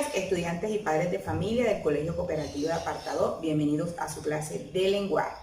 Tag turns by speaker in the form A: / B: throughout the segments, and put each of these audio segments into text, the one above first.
A: días, estudiantes y padres de familia del Colegio Cooperativo de Apartadó. Bienvenidos a su clase de lenguaje.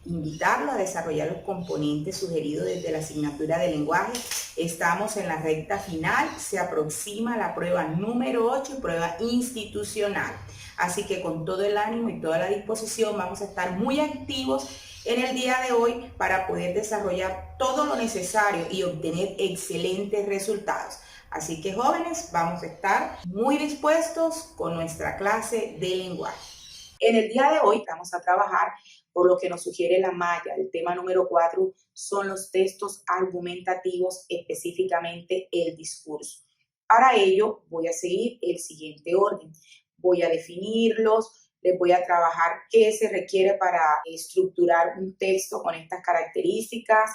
A: Invitarlos a desarrollar los componentes sugeridos desde la asignatura de lenguaje. Estamos en la recta final, se aproxima la prueba número 8, prueba institucional. Así que con todo el ánimo y toda la disposición vamos a estar muy activos en el día de hoy para poder desarrollar todo lo necesario y obtener excelentes resultados. Así que jóvenes, vamos a estar muy dispuestos con nuestra clase de lenguaje. En el día de hoy vamos a trabajar por lo que nos sugiere la malla. El tema número 4 son los textos argumentativos, específicamente el discurso. Para ello voy a seguir el siguiente orden. Voy a definirlos, les voy a trabajar qué se requiere para estructurar un texto con estas características.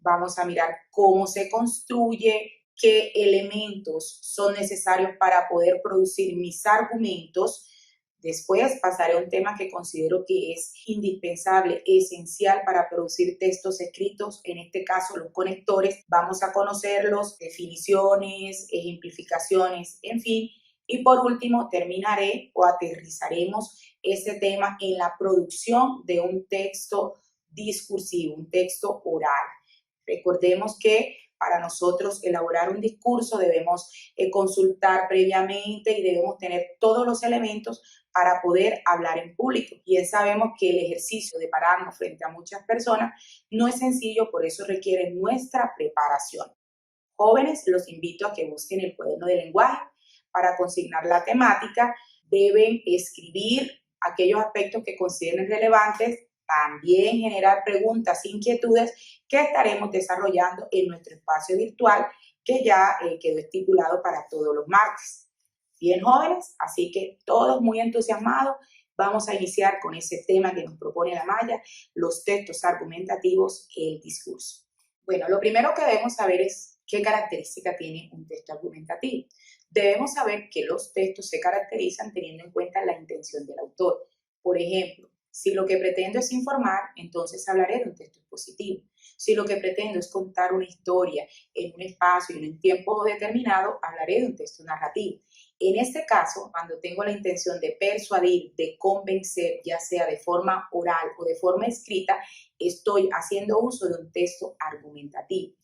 A: Vamos a mirar cómo se construye, qué elementos son necesarios para poder producir mis argumentos. Después pasaré a un tema que considero que es indispensable, esencial para producir textos escritos, en este caso los conectores. Vamos a conocerlos, definiciones, ejemplificaciones, en fin. Y por último terminaré o aterrizaremos ese tema en la producción de un texto discursivo, un texto oral. Recordemos que para nosotros elaborar un discurso debemos consultar previamente y debemos tener todos los elementos para poder hablar en público. Bien sabemos que el ejercicio de pararnos frente a muchas personas no es sencillo, por eso requiere nuestra preparación. Jóvenes, los invito a que busquen el cuaderno de lenguaje. Para consignar la temática deben escribir aquellos aspectos que consideren relevantes, también generar preguntas, inquietudes que estaremos desarrollando en nuestro espacio virtual que ya quedó estipulado para todos los martes. Bien, jóvenes, así que todos muy entusiasmados, vamos a iniciar con ese tema que nos propone la malla, los textos argumentativos, el discurso. Bueno, lo primero que debemos saber es qué característica tiene un texto argumentativo. Debemos saber que los textos se caracterizan teniendo en cuenta la intención del autor. Por ejemplo, si lo que pretendo es informar, entonces hablaré de un texto expositivo. Si lo que pretendo es contar una historia en un espacio y en un tiempo determinado, hablaré de un texto narrativo. En este caso, cuando tengo la intención de persuadir, de convencer, ya sea de forma oral o de forma escrita, estoy haciendo uso de un texto argumentativo.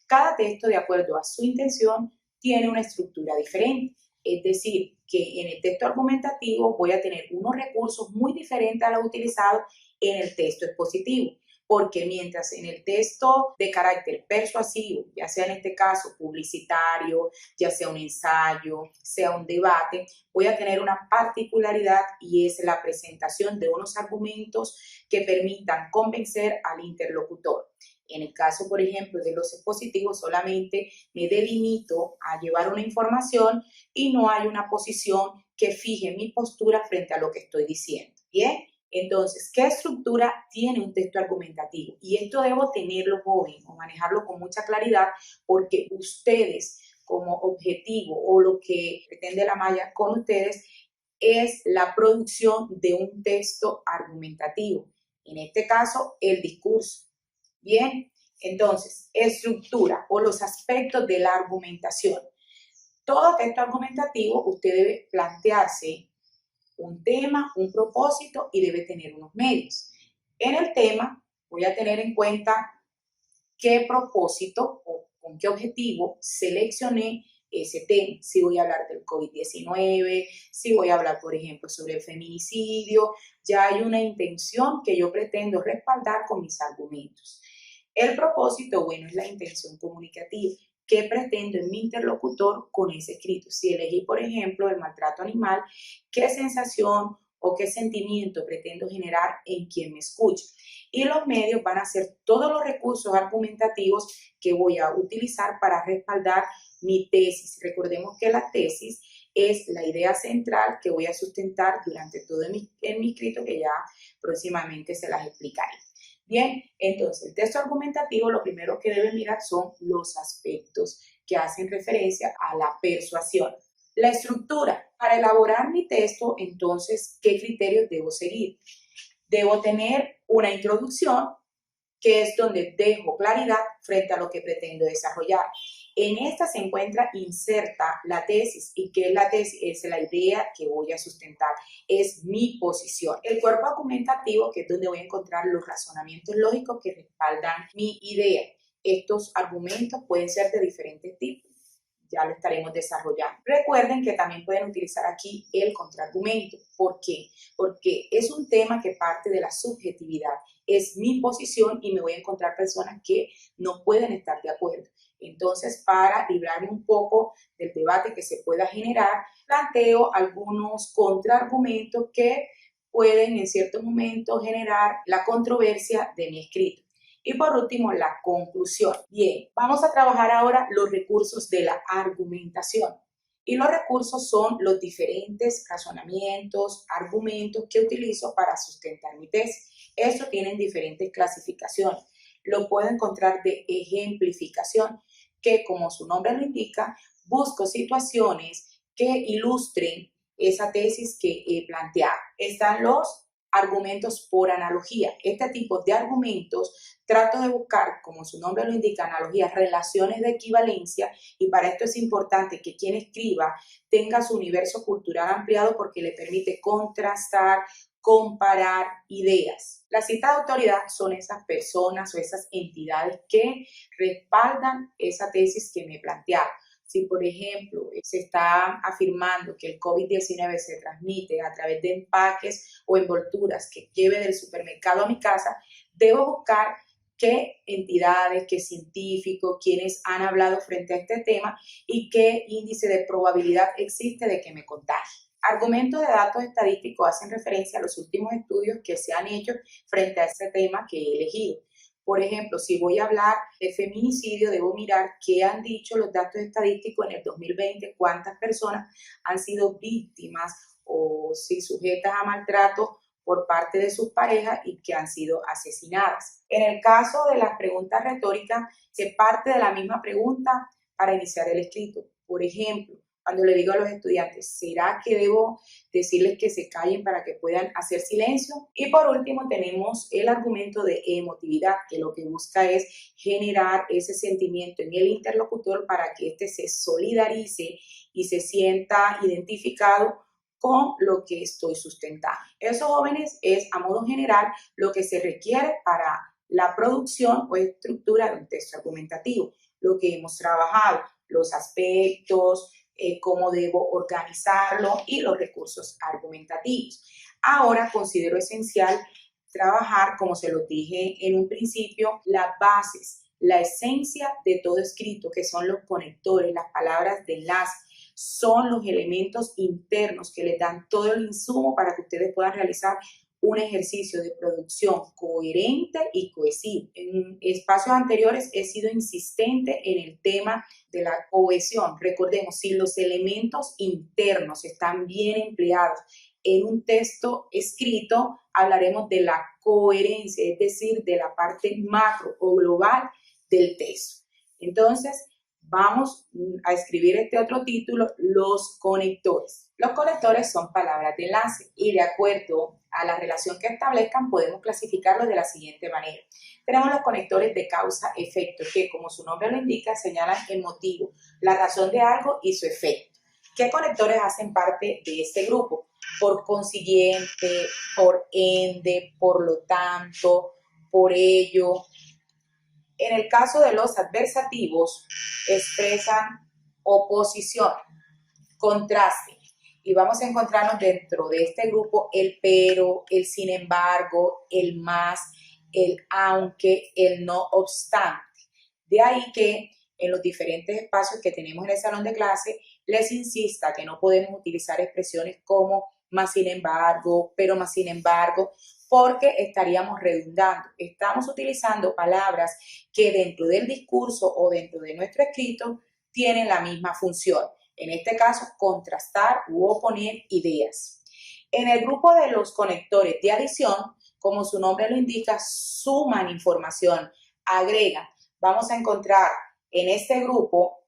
A: Cada texto, de acuerdo a su intención, tiene una estructura diferente. Es decir, que en el texto argumentativo voy a tener unos recursos muy diferentes a los utilizados en el texto expositivo. Porque mientras en el texto de carácter persuasivo, ya sea en este caso publicitario, ya sea un ensayo, sea un debate, voy a tener una particularidad y es la presentación de unos argumentos que permitan convencer al interlocutor. En el caso, por ejemplo, de los expositivos, solamente me delimito a llevar una información y no hay una posición que fije mi postura frente a lo que estoy diciendo. ¿Bien? Entonces, ¿qué estructura tiene un texto argumentativo? Y esto debo tenerlo joven o manejarlo con mucha claridad porque ustedes como objetivo o lo que pretende la malla con ustedes es la producción de un texto argumentativo. En este caso, el discurso. Bien, entonces, estructura o los aspectos de la argumentación. Todo texto argumentativo, usted debe plantearse un tema, un propósito y debe tener unos medios. En el tema voy a tener en cuenta qué propósito o con qué objetivo seleccioné ese tema. Si voy a hablar del COVID-19, si voy a hablar, por ejemplo, sobre el feminicidio, ya hay una intención que yo pretendo respaldar con mis argumentos. El propósito, bueno, es la intención comunicativa. ¿Qué pretendo en mi interlocutor con ese escrito? Si elegí, por ejemplo, el maltrato animal, ¿qué sensación o qué sentimiento pretendo generar en quien me escucha? Y los medios van a ser todos los recursos argumentativos que voy a utilizar para respaldar mi tesis. Recordemos que la tesis es la idea central que voy a sustentar durante todo mi escrito, que ya próximamente se las explicaré. Bien, entonces el texto argumentativo lo primero que debe mirar son los aspectos que hacen referencia a la persuasión. La estructura. Para elaborar mi texto, entonces, ¿qué criterios debo seguir? Debo tener una introducción, que es donde dejo claridad frente a lo que pretendo desarrollar. En esta se encuentra inserta la tesis. ¿Y qué es la tesis? Es la idea que voy a sustentar, es mi posición. El cuerpo argumentativo, que es donde voy a encontrar los razonamientos lógicos que respaldan mi idea. Estos argumentos pueden ser de diferentes tipos, ya lo estaremos desarrollando. Recuerden que también pueden utilizar aquí el contraargumento. ¿Por qué? Porque es un tema que parte de la subjetividad. Es mi posición y me voy a encontrar personas que no pueden estar de acuerdo. Entonces, para librarme un poco del debate que se pueda generar, planteo algunos contraargumentos que pueden en cierto momento generar la controversia de mi escrito. Y por último, la conclusión. Bien, vamos a trabajar ahora los recursos de la argumentación. Y los recursos son los diferentes razonamientos, argumentos que utilizo para sustentar mi tesis. Estos tienen diferentes clasificaciones. Lo puedo encontrar de ejemplificación, que como su nombre lo indica, busco situaciones que ilustren esa tesis que he planteado. Están los argumentos por analogía. Este tipo de argumentos trato de buscar, como su nombre lo indica, analogías, relaciones de equivalencia, y para esto es importante que quien escriba tenga su universo cultural ampliado porque le permite contrastar, comparar ideas. Las citas de autoridad son esas personas o esas entidades que respaldan esa tesis que me he planteado. Si, por ejemplo, se está afirmando que el COVID-19 se transmite a través de empaques o envolturas que lleve del supermercado a mi casa, debo buscar qué entidades, qué científicos, quienes han hablado frente a este tema y qué índice de probabilidad existe de que me contagie. Argumentos de datos estadísticos hacen referencia a los últimos estudios que se han hecho frente a este tema que he elegido. Por ejemplo, si voy a hablar de feminicidio, debo mirar qué han dicho los datos estadísticos en el 2020, cuántas personas han sido víctimas o si sujetas a maltrato por parte de sus parejas y que han sido asesinadas. En el caso de las preguntas retóricas, se parte de la misma pregunta para iniciar el escrito. Por ejemplo, cuando le digo a los estudiantes, ¿será que debo decirles que se callen para que puedan hacer silencio? Y por último tenemos el argumento de emotividad, que lo que busca es generar ese sentimiento en el interlocutor para que éste se solidarice y se sienta identificado con lo que estoy sustentando. Eso, jóvenes, es a modo general lo que se requiere para la producción o estructura de un texto argumentativo. Lo que hemos trabajado, los aspectos, cómo debo organizarlo y los recursos argumentativos. Ahora considero esencial trabajar, como se lo dije en un principio, las bases, la esencia de todo escrito, que son los conectores, las palabras de enlace, son los elementos internos que les dan todo el insumo para que ustedes puedan realizar un ejercicio de producción coherente y cohesivo. En espacios anteriores he sido insistente en el tema de la cohesión. Recordemos, si los elementos internos están bien empleados en un texto escrito, hablaremos de la coherencia, es decir, de la parte macro o global del texto. Entonces, vamos a escribir este otro título, los conectores. Los conectores son palabras de enlace y de acuerdo a la relación que establezcan podemos clasificarlos de la siguiente manera. Tenemos los conectores de causa-efecto que, como su nombre lo indica, señalan el motivo, la razón de algo y su efecto. ¿Qué conectores hacen parte de este grupo? Por consiguiente, por ende, por lo tanto, por ello. En el caso de los adversativos, expresan oposición, contraste. Y vamos a encontrarnos dentro de este grupo el pero, el sin embargo, el más, el aunque, el no obstante. De ahí que en los diferentes espacios que tenemos en el salón de clase, les insista que no podemos utilizar expresiones como más sin embargo, pero más sin embargo, porque estaríamos redundando. Estamos utilizando palabras que dentro del discurso o dentro de nuestro escrito tienen la misma función. En este caso, contrastar u oponer ideas. En el grupo de los conectores de adición, como su nombre lo indica, suman información, agregan. Vamos a encontrar en este grupo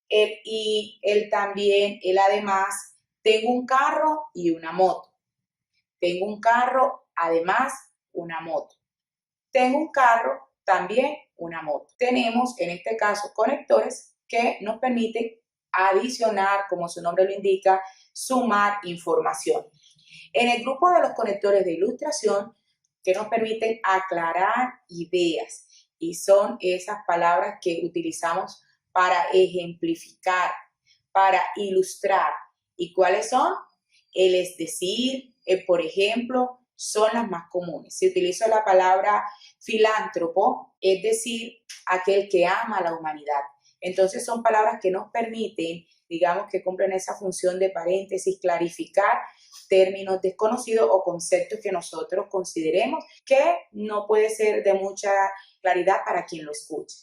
A: el y, el también, el además. Tengo un carro y una moto. Tengo un carro, además, una moto. Tengo un carro, también una moto. Tenemos en este caso conectores que nos permiten adicionar, como su nombre lo indica, sumar información. En el grupo de los conectores de ilustración, que nos permiten aclarar ideas, y son esas palabras que utilizamos para ejemplificar, para ilustrar. ¿Y cuáles son? El es decir, el por ejemplo, son las más comunes. Si utilizo la palabra filántropo, es decir, aquel que ama a la humanidad. Entonces son palabras que nos permiten, digamos, que cumplen esa función de paréntesis, clarificar términos desconocidos o conceptos que nosotros consideremos que no puede ser de mucha claridad para quien lo escuche.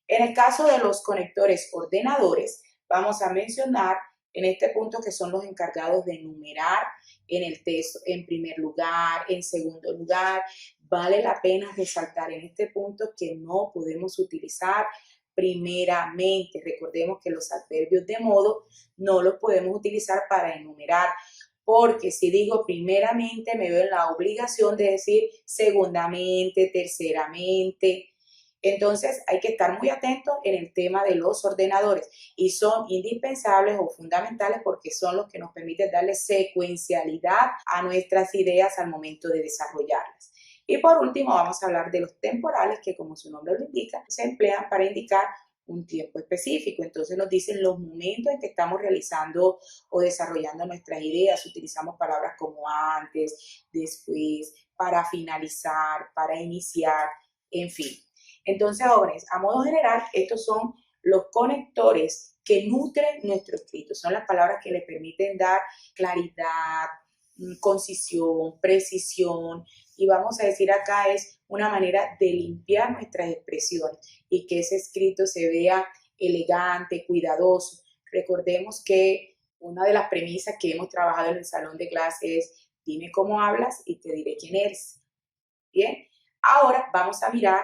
A: En el caso de los conectores ordenadores, vamos a mencionar en este punto que son los encargados de enumerar en el texto en primer lugar, en segundo lugar. Vale la pena resaltar en este punto que no podemos utilizar primeramente. Recordemos que los adverbios de modo no los podemos utilizar para enumerar, porque si digo primeramente me veo en la obligación de decir segundamente, terceramente. Entonces hay que estar muy atentos en el tema de los ordenadores y son indispensables o fundamentales porque son los que nos permiten darle secuencialidad a nuestras ideas al momento de desarrollarlas. Y por último vamos a hablar de los temporales que, como su nombre lo indica, se emplean para indicar un tiempo específico. Entonces nos dicen los momentos en que estamos realizando o desarrollando nuestras ideas. Utilizamos palabras como antes, después, para finalizar, para iniciar, en fin. Entonces, jóvenes, a modo general, estos son los conectores que nutren nuestro escrito. Son las palabras que le permiten dar claridad, concisión, precisión, y vamos a decir acá es una manera de limpiar nuestras expresiones y que ese escrito se vea elegante, cuidadoso. Recordemos que una de las premisas que hemos trabajado en el salón de clase es dime cómo hablas y te diré quién eres. Bien, ahora vamos a mirar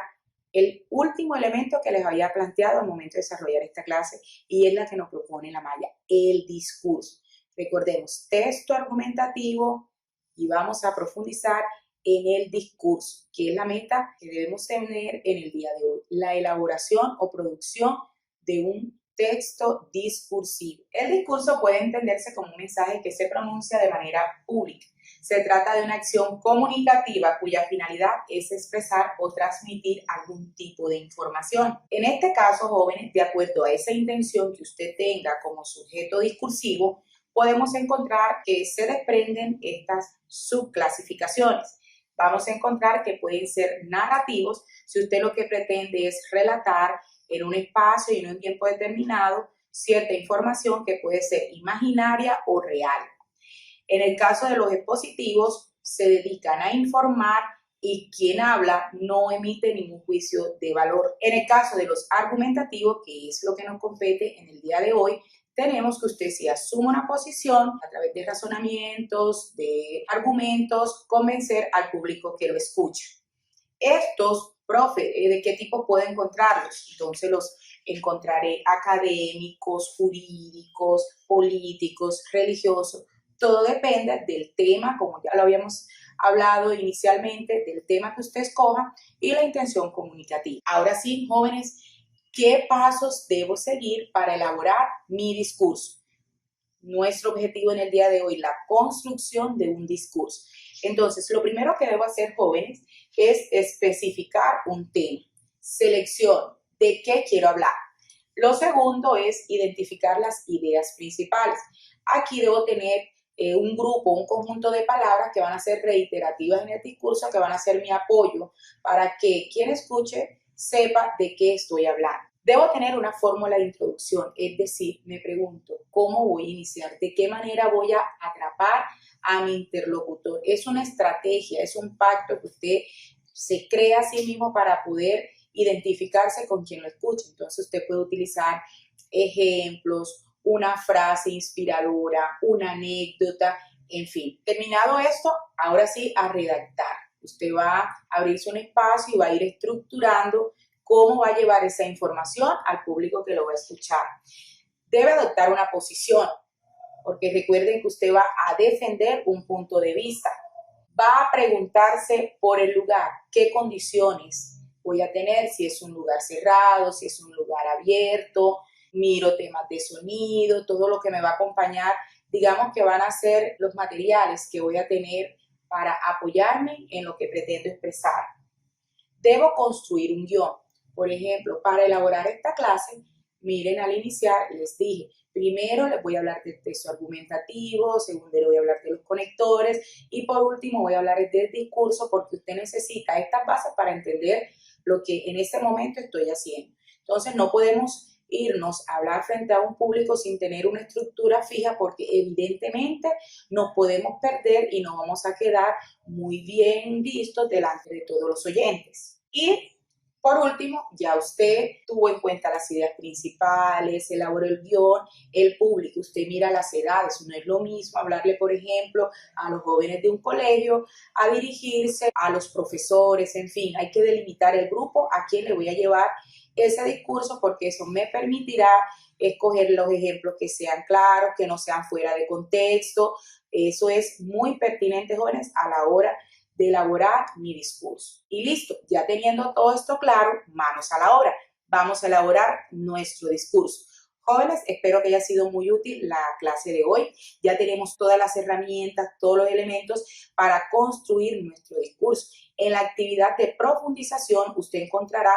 A: el último elemento que les había planteado al momento de desarrollar esta clase y es la que nos propone la malla, el discurso. Recordemos, texto argumentativo y vamos a profundizar en el discurso, que es la meta que debemos tener en el día de hoy, la elaboración o producción de un texto discursivo. El discurso puede entenderse como un mensaje que se pronuncia de manera pública. Se trata de una acción comunicativa cuya finalidad es expresar o transmitir algún tipo de información. En este caso, jóvenes, de acuerdo a esa intención que usted tenga como sujeto discursivo, podemos encontrar que se desprenden estas subclasificaciones. Vamos a encontrar que pueden ser narrativos si usted lo que pretende es relatar en un espacio y en un tiempo determinado cierta información que puede ser imaginaria o real. En el caso de los expositivos, se dedican a informar y quien habla no emite ningún juicio de valor. En el caso de los argumentativos, que es lo que nos compete en el día de hoy, tenemos que usted si asume una posición a través de razonamientos, de argumentos, convencer al público que lo escuche. Estos, profe, ¿de qué tipo puedo encontrarlos? Entonces los encontraré académicos, jurídicos, políticos, religiosos. Todo depende del tema, como ya lo habíamos hablado inicialmente, del tema que usted escoja y la intención comunicativa. Ahora sí, jóvenes, ¿qué pasos debo seguir para elaborar mi discurso? Nuestro objetivo en el día de hoy, la construcción de un discurso. Entonces, lo primero que debo hacer, jóvenes, es especificar un tema. Selección, ¿de qué quiero hablar? Lo segundo es identificar las ideas principales. Aquí debo tener un grupo, un conjunto de palabras que van a ser reiterativas en el discurso, que van a ser mi apoyo para que quien escuche sepa de qué estoy hablando. Debo tener una fórmula de introducción, es decir, me pregunto, ¿cómo voy a iniciar? ¿De qué manera voy a atrapar a mi interlocutor? Es una estrategia, es un pacto que usted se crea a sí mismo para poder identificarse con quien lo escucha. Entonces usted puede utilizar ejemplos, una frase inspiradora, una anécdota, en fin. Terminado esto, ahora sí a redactar. Usted va a abrirse un espacio y va a ir estructurando cómo va a llevar esa información al público que lo va a escuchar. Debe adoptar una posición, porque recuerden que usted va a defender un punto de vista. Va a preguntarse por el lugar, qué condiciones voy a tener, si es un lugar cerrado, si es un lugar abierto, miro temas de sonido, todo lo que me va a acompañar, digamos que van a ser los materiales que voy a tener para apoyarme en lo que pretendo expresar. Debo construir un guión. Por ejemplo, para elaborar esta clase, miren, al iniciar les dije, primero les voy a hablar del texto argumentativo, segundo les voy a hablar de los conectores y por último voy a hablar del discurso porque usted necesita estas bases para entender lo que en este momento estoy haciendo. Entonces no podemos irnos a hablar frente a un público sin tener una estructura fija porque evidentemente nos podemos perder y nos vamos a quedar muy bien vistos delante de todos los oyentes. Y por último, ya usted tuvo en cuenta las ideas principales, elaboró el guión, el público, usted mira las edades, no es lo mismo hablarle, por ejemplo, a los jóvenes de un colegio, a dirigirse a los profesores, en fin, hay que delimitar el grupo a quien le voy a llevar ese discurso porque eso me permitirá escoger los ejemplos que sean claros, que no sean fuera de contexto. Eso es muy pertinente, jóvenes, a la hora de elaborar mi discurso. Y listo, ya teniendo todo esto claro, manos a la obra. Vamos a elaborar nuestro discurso. Jóvenes, espero que haya sido muy útil la clase de hoy. Ya tenemos todas las herramientas, todos los elementos para construir nuestro discurso. En la actividad de profundización, usted encontrará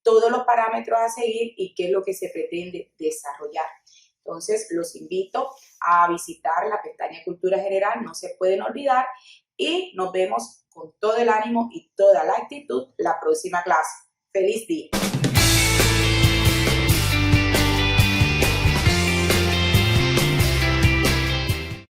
A: todos los parámetros a seguir y qué es lo que se pretende desarrollar. Entonces, los invito a visitar la pestaña Cultura General, no se pueden olvidar, y nos vemos con todo el ánimo y toda la actitud la próxima clase. ¡Feliz día!